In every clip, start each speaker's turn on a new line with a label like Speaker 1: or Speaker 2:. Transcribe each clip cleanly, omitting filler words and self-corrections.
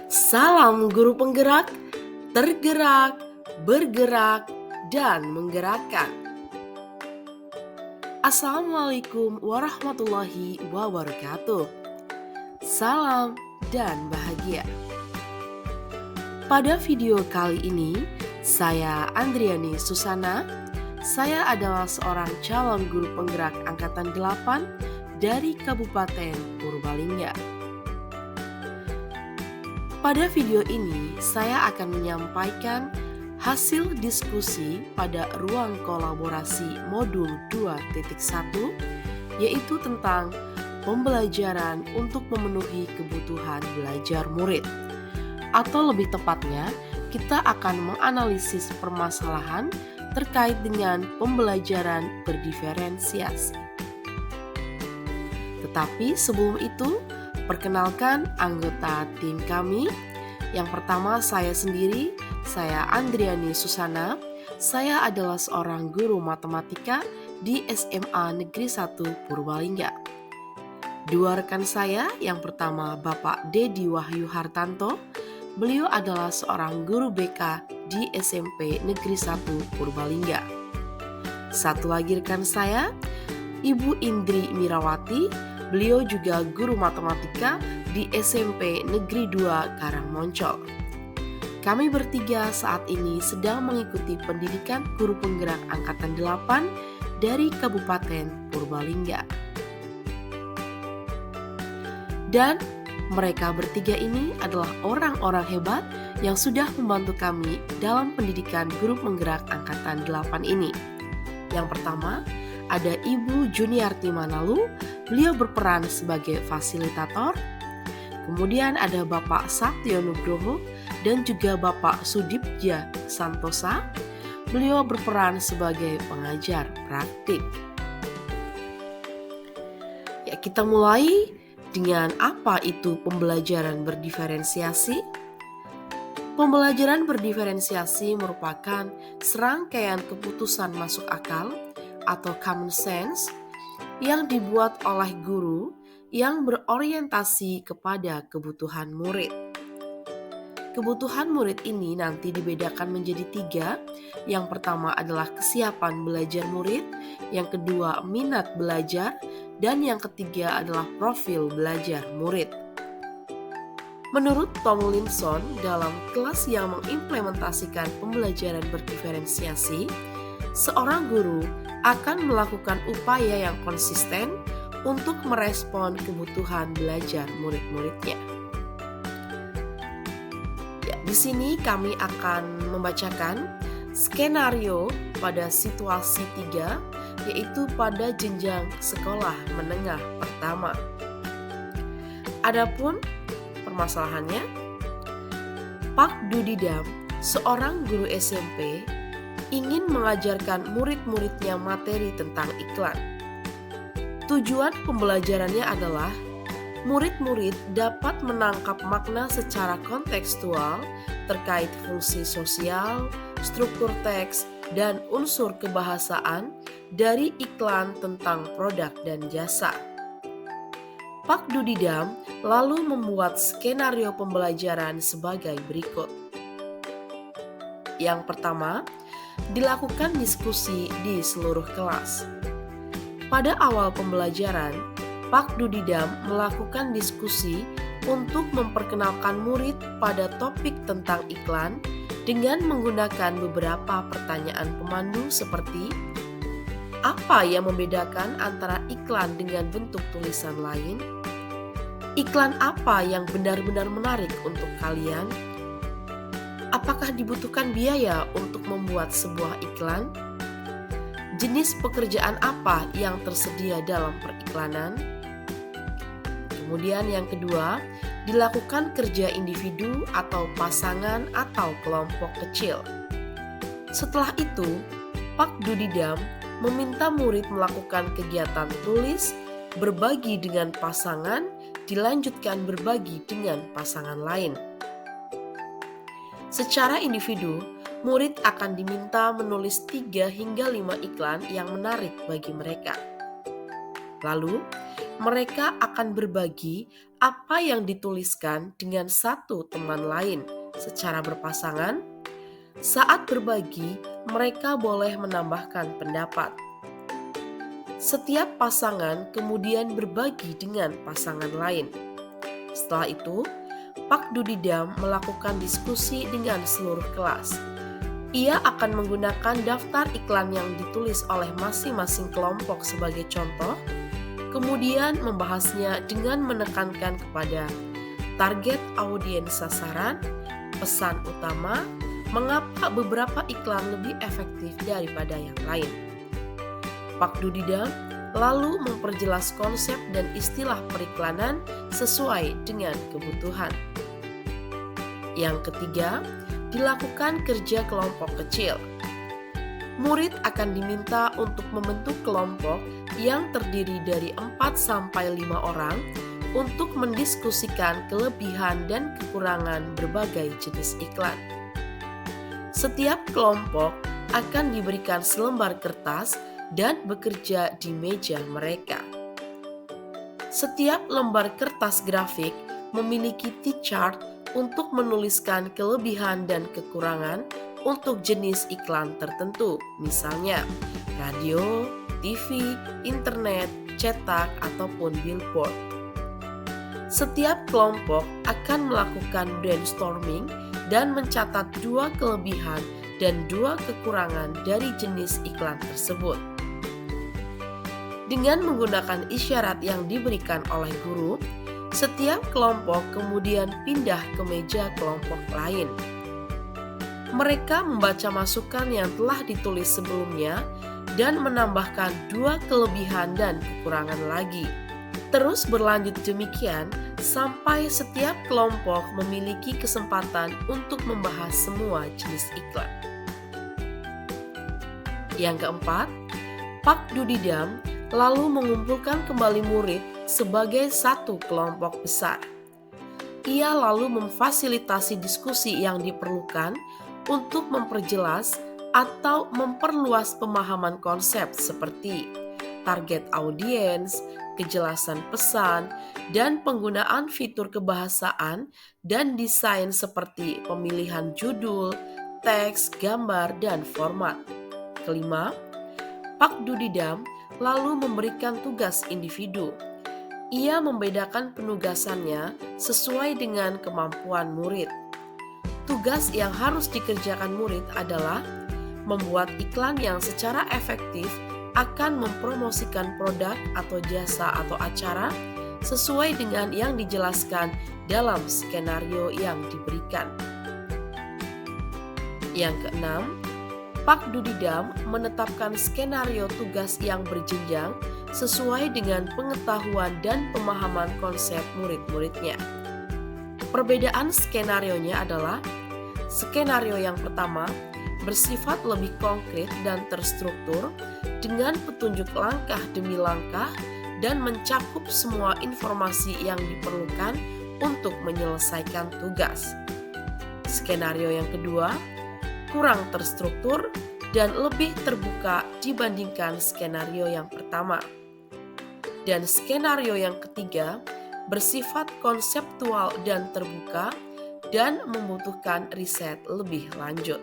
Speaker 1: Salam guru penggerak, tergerak, bergerak, dan menggerakkan. Assalamualaikum warahmatullahi wabarakatuh. Salam dan bahagia. Pada video kali ini, saya Andriani Susana. Saya adalah seorang calon guru penggerak angkatan 8 dari Kabupaten Purbalingga. Pada video ini, saya akan menyampaikan hasil diskusi pada ruang kolaborasi modul 2.1, yaitu tentang pembelajaran untuk memenuhi kebutuhan belajar murid. Atau lebih tepatnya, kita akan menganalisis permasalahan terkait dengan pembelajaran berdiferensiasi. Tetapi sebelum itu, perkenalkan anggota tim kami. Yang pertama saya sendiri, saya Andriani Susana. Saya adalah seorang guru matematika di SMA Negeri 1 Purbalingga. Dua rekan saya, yang pertama Bapak Dedi Wahyu Hartanto. Beliau adalah seorang guru BK di SMP Negeri 1 Purbalingga. Satu lagi rekan saya, Ibu Indri Mirawati. Beliau juga guru matematika di SMP Negeri 2 Karangmoncol. Kami bertiga saat ini sedang mengikuti pendidikan guru penggerak angkatan 8 dari Kabupaten Purbalingga. Dan mereka bertiga ini adalah orang-orang hebat yang sudah membantu kami dalam pendidikan guru penggerak angkatan 8 ini. Yang pertama, ada Ibu Juniarti Manalu. Beliau berperan sebagai fasilitator. Kemudian ada Bapak Satyo Nugroho dan juga Bapak Sudipja Santosa. Beliau berperan sebagai pengajar praktik. Ya, kita mulai dengan apa itu pembelajaran berdiferensiasi? Pembelajaran berdiferensiasi merupakan serangkaian keputusan masuk akal atau common sense yang dibuat oleh guru yang berorientasi kepada kebutuhan murid. Kebutuhan murid ini nanti dibedakan menjadi 3. Yang pertama adalah kesiapan belajar murid, yang kedua minat belajar, dan yang ketiga adalah profil belajar murid. Menurut Tomlinson, dalam kelas yang mengimplementasikan pembelajaran berdiferensiasi, seorang guru akan melakukan upaya yang konsisten untuk merespon kebutuhan belajar murid-muridnya. Ya, di sini kami akan membacakan skenario pada situasi 3, yaitu pada jenjang sekolah menengah pertama. Adapun permasalahannya, Pak Dudidam, seorang guru SMP, ingin mengajarkan murid-muridnya materi tentang iklan. Tujuan pembelajarannya adalah murid-murid dapat menangkap makna secara kontekstual terkait fungsi sosial, struktur teks, dan unsur kebahasaan dari iklan tentang produk dan jasa. Pak Dudidam lalu membuat skenario pembelajaran sebagai berikut. Yang pertama, dilakukan diskusi di seluruh kelas. Pada awal pembelajaran, Pak Dudidam melakukan diskusi untuk memperkenalkan murid pada topik tentang iklan dengan menggunakan beberapa pertanyaan pemandu seperti: apa yang membedakan antara iklan dengan bentuk tulisan lain? Iklan apa yang benar-benar menarik untuk kalian? Apakah dibutuhkan biaya untuk membuat sebuah iklan? Jenis pekerjaan apa yang tersedia dalam periklanan? Kemudian yang kedua, dilakukan kerja individu atau pasangan atau kelompok kecil. Setelah itu, Pak Dudidam meminta murid melakukan kegiatan tulis, berbagi dengan pasangan, dilanjutkan berbagi dengan pasangan lain. Secara individu, murid akan diminta menulis 3 hingga 5 iklan yang menarik bagi mereka. Lalu, mereka akan berbagi apa yang dituliskan dengan satu teman lain secara berpasangan. Saat berbagi, mereka boleh menambahkan pendapat. Setiap pasangan kemudian berbagi dengan pasangan lain. Setelah itu, Pak Dudidam melakukan diskusi dengan seluruh kelas. Ia akan menggunakan daftar iklan yang ditulis oleh masing-masing kelompok sebagai contoh, kemudian membahasnya dengan menekankan kepada target audiens sasaran, pesan utama, mengapa beberapa iklan lebih efektif daripada yang lain. Pak Dudidam lalu memperjelas konsep dan istilah periklanan sesuai dengan kebutuhan. Yang ketiga, dilakukan kerja kelompok kecil. Murid akan diminta untuk membentuk kelompok yang terdiri dari 4-5 orang untuk mendiskusikan kelebihan dan kekurangan berbagai jenis iklan. Setiap kelompok akan diberikan selembar kertas dan bekerja di meja mereka. Setiap lembar kertas grafik memiliki T-chart untuk menuliskan kelebihan dan kekurangan untuk jenis iklan tertentu, misalnya radio, TV, internet, cetak, ataupun billboard. Setiap kelompok akan melakukan brainstorming dan mencatat 2 kelebihan dan 2 kekurangan dari jenis iklan tersebut. Dengan menggunakan isyarat yang diberikan oleh guru, setiap kelompok kemudian pindah ke meja kelompok lain. Mereka membaca masukan yang telah ditulis sebelumnya dan menambahkan 2 kelebihan dan kekurangan lagi. Terus berlanjut demikian sampai setiap kelompok memiliki kesempatan untuk membahas semua jenis iklan. Yang keempat, Pak Dudidam lalu mengumpulkan kembali murid sebagai satu kelompok besar. Ia lalu memfasilitasi diskusi yang diperlukan untuk memperjelas atau memperluas pemahaman konsep seperti target audiens, kejelasan pesan, dan penggunaan fitur kebahasaan dan desain seperti pemilihan judul, teks, gambar, dan format. Kelima, Pak Dudidam lalu memberikan tugas individu. Ia membedakan penugasannya sesuai dengan kemampuan murid. Tugas yang harus dikerjakan murid adalah membuat iklan yang secara efektif akan mempromosikan produk atau jasa atau acara sesuai dengan yang dijelaskan dalam skenario yang diberikan. Yang keenam, Pak Dudidam menetapkan skenario tugas yang berjenjang sesuai dengan pengetahuan dan pemahaman konsep murid-muridnya. Perbedaan skenarionya adalah skenario yang pertama bersifat lebih konkret dan terstruktur dengan petunjuk langkah demi langkah dan mencakup semua informasi yang diperlukan untuk menyelesaikan tugas. Skenario yang kedua kurang terstruktur dan lebih terbuka dibandingkan skenario yang pertama. Dan skenario yang ketiga bersifat konseptual dan terbuka dan membutuhkan riset lebih lanjut.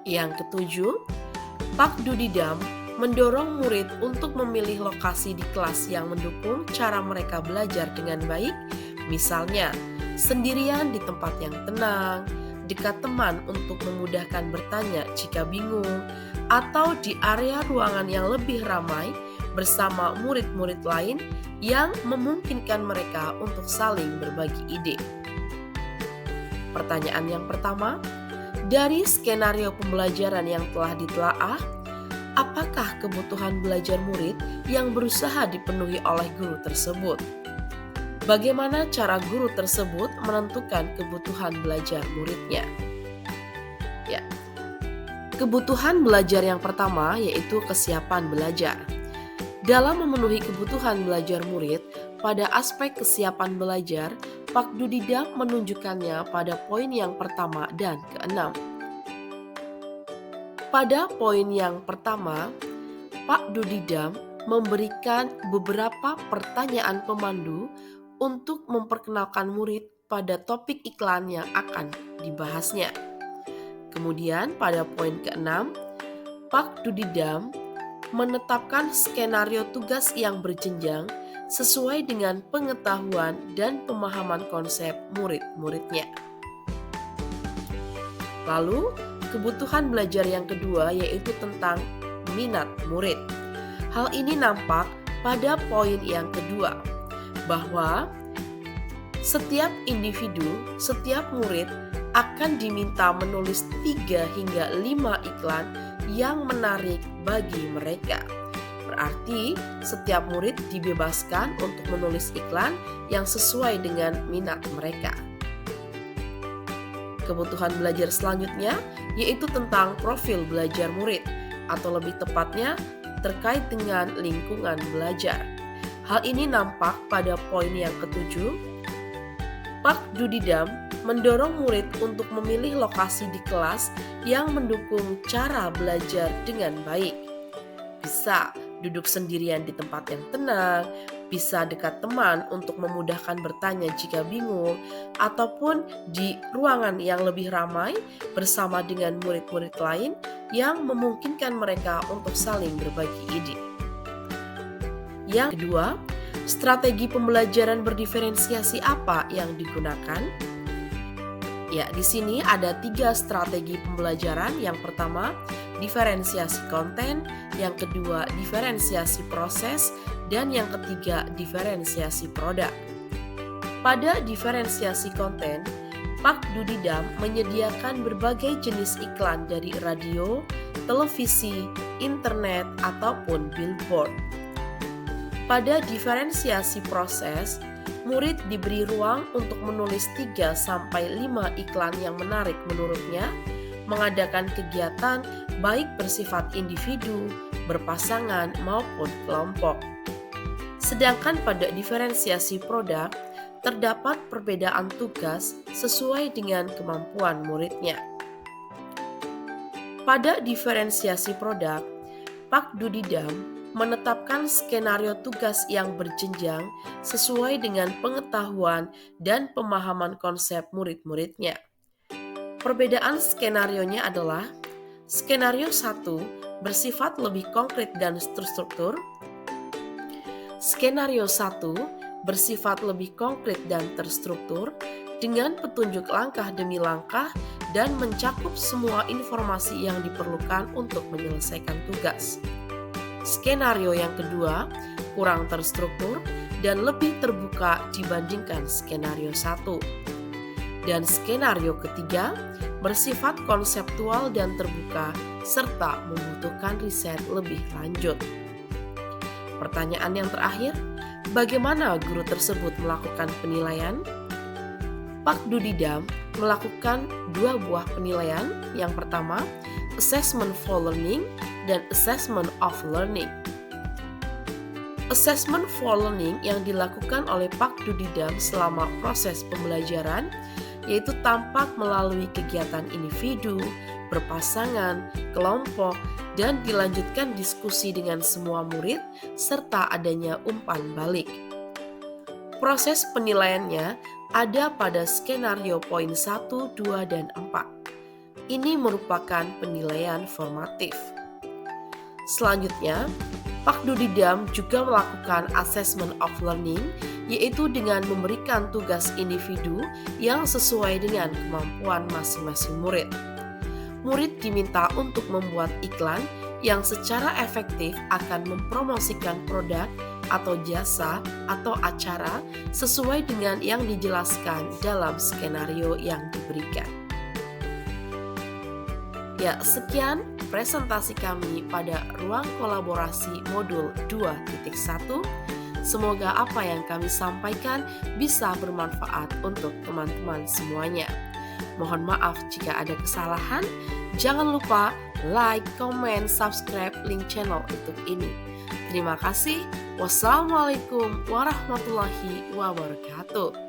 Speaker 1: Yang ketujuh, Pak Dudidam mendorong murid untuk memilih lokasi di kelas yang mendukung cara mereka belajar dengan baik, misalnya sendirian di tempat yang tenang, dekat teman untuk memudahkan bertanya jika bingung, atau di area ruangan yang lebih ramai bersama murid-murid lain yang memungkinkan mereka untuk saling berbagi ide. Pertanyaan yang pertama, dari skenario pembelajaran yang telah ditelaah, apakah kebutuhan belajar murid yang berusaha dipenuhi oleh guru tersebut? Bagaimana cara guru tersebut menentukan kebutuhan belajar muridnya? Ya, kebutuhan belajar yang pertama yaitu kesiapan belajar. Dalam memenuhi kebutuhan belajar murid, pada aspek kesiapan belajar, Pak Dudidam menunjukkannya pada poin yang pertama dan keenam. Pada poin yang pertama, Pak Dudidam memberikan beberapa pertanyaan pemandu untuk memperkenalkan murid pada topik iklan yang akan dibahasnya. Kemudian pada poin ke-6, Pak Dudidam menetapkan skenario tugas yang berjenjang sesuai dengan pengetahuan dan pemahaman konsep murid-muridnya. Lalu, kebutuhan belajar yang kedua yaitu tentang minat murid. Hal ini nampak pada poin yang kedua, bahwa setiap individu, setiap murid akan diminta menulis 3 hingga 5 iklan yang menarik bagi mereka. Berarti setiap murid dibebaskan untuk menulis iklan yang sesuai dengan minat mereka. Kebutuhan belajar selanjutnya yaitu tentang profil belajar murid, atau lebih tepatnya terkait dengan lingkungan belajar. Hal ini nampak pada poin yang ke-7. Pak Dudidam mendorong murid untuk memilih lokasi di kelas yang mendukung cara belajar dengan baik. Bisa duduk sendirian di tempat yang tenang, bisa dekat teman untuk memudahkan bertanya jika bingung, ataupun di ruangan yang lebih ramai bersama dengan murid-murid lain yang memungkinkan mereka untuk saling berbagi ide. Yang kedua, strategi pembelajaran berdiferensiasi apa yang digunakan? Ya, di sini ada 3 strategi pembelajaran. Yang pertama, diferensiasi konten, yang kedua, diferensiasi proses, dan yang ketiga, diferensiasi produk. Pada diferensiasi konten, Pak Dudidam menyediakan berbagai jenis iklan dari radio, televisi, internet, ataupun billboard. Pada diferensiasi proses, murid diberi ruang untuk menulis 3-5 iklan yang menarik menurutnya, mengadakan kegiatan baik bersifat individu, berpasangan, maupun kelompok. Sedangkan pada diferensiasi produk, terdapat perbedaan tugas sesuai dengan kemampuan muridnya. Pada diferensiasi produk, Pak Dudidam menetapkan skenario tugas yang berjenjang sesuai dengan pengetahuan dan pemahaman konsep murid-muridnya. Perbedaan skenarionya adalah: skenario 1 bersifat lebih konkret dan terstruktur. Skenario 1 bersifat lebih konkret dan terstruktur dengan petunjuk langkah demi langkah dan mencakup semua informasi yang diperlukan untuk menyelesaikan tugas. Skenario yang kedua kurang terstruktur dan lebih terbuka dibandingkan skenario 1. Dan skenario ketiga bersifat konseptual dan terbuka serta membutuhkan riset lebih lanjut. Pertanyaan yang terakhir, bagaimana guru tersebut melakukan penilaian? Pak Dudidam melakukan 2 buah penilaian. Yang pertama, assessment for learning dan assessment of learning. Assessment for learning yang dilakukan oleh Pak Dudidam selama proses pembelajaran yaitu tampak melalui kegiatan individu, berpasangan, kelompok, dan dilanjutkan diskusi dengan semua murid serta adanya umpan balik. Proses penilaiannya ada pada skenario poin 1, 2, dan 4. Ini merupakan penilaian formatif. Selanjutnya, Pak Dudidam juga melakukan assessment of learning, yaitu dengan memberikan tugas individu yang sesuai dengan kemampuan masing-masing murid. Murid diminta untuk membuat iklan yang secara efektif akan mempromosikan produk atau jasa atau acara sesuai dengan yang dijelaskan dalam skenario yang diberikan. Ya, sekian presentasi kami pada ruang kolaborasi modul 2.1. Semoga apa yang kami sampaikan bisa bermanfaat untuk teman-teman semuanya. Mohon maaf jika ada kesalahan. Jangan lupa like, comment, subscribe link channel YouTube ini. Terima kasih. Wassalamualaikum warahmatullahi wabarakatuh.